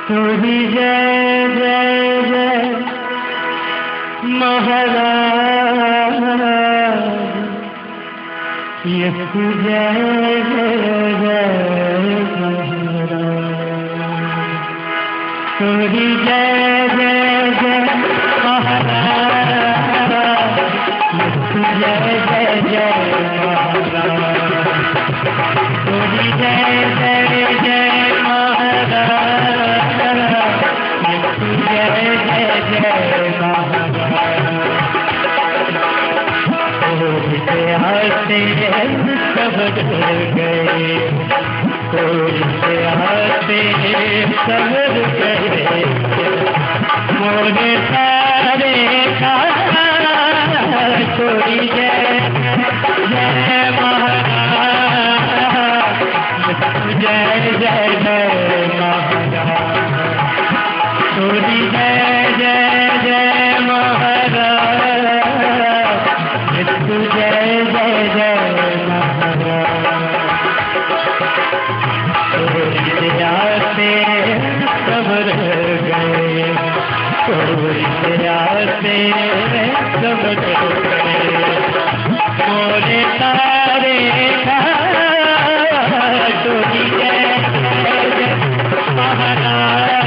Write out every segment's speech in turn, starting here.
तुझी जय जय जय महाराज, ये जय जय जय महाराज। तुझी जय जय जय महाराज, ये जय जय जय महाराज। तुझी जय जय जय महाराज, जय जय जय महाराज। से आते सब डर गए, से आते सब गए, मोरे सारे का छोड़ी जय जय महाराज, जय जय जय महाराज। छोड़ी जय जय जय महाराज, जय जय जय महाराज। से आते सब रह गए, से आते सब रह गए, मोरे तारे का छोड़ी जय जय महाराज,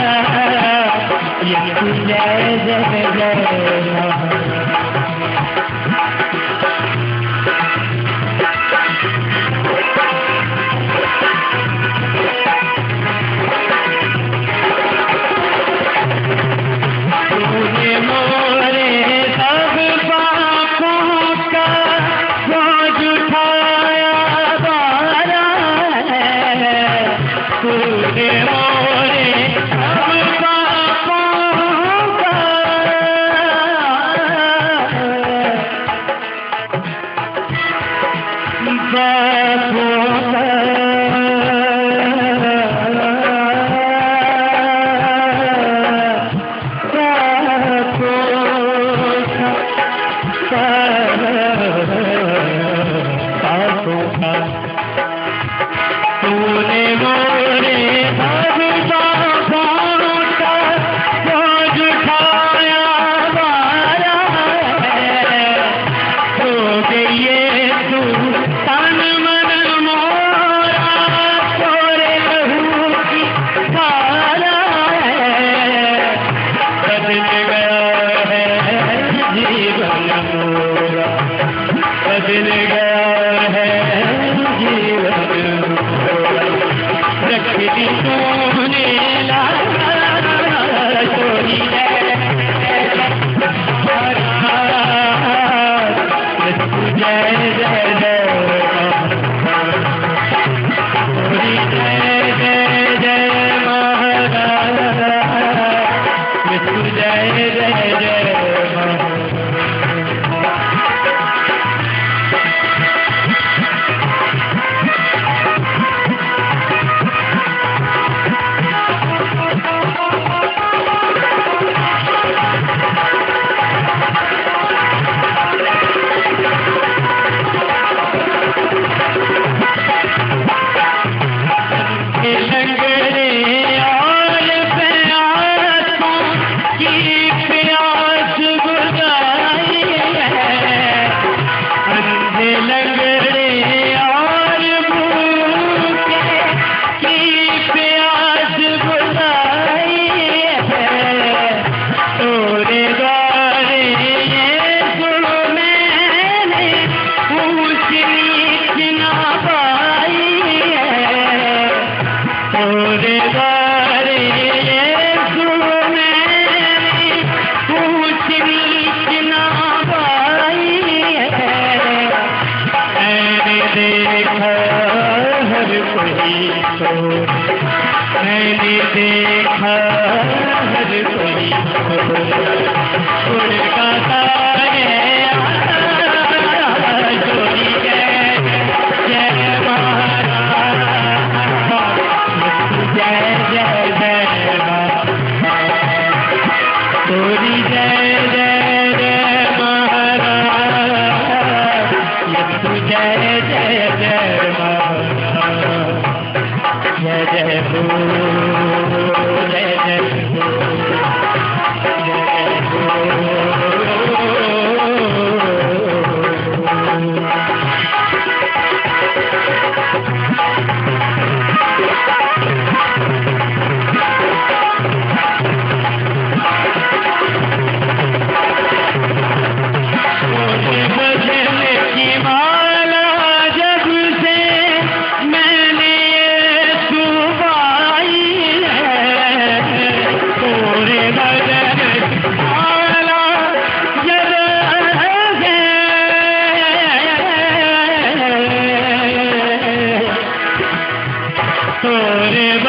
जय जय जय महाराज। तूने मोरे बदल गया है जीवन, रख दी तूने छोड़ी जय जय जय जय जय जय महाराज, जय जय जय महाराज। मैंने देखा हर कोई उनका जोड़ी जय जय महाराज, जय जय जय जोड़ी जय जय जय महाराज, जय जय जय महाराज। जय जय हो जय जय Sorry,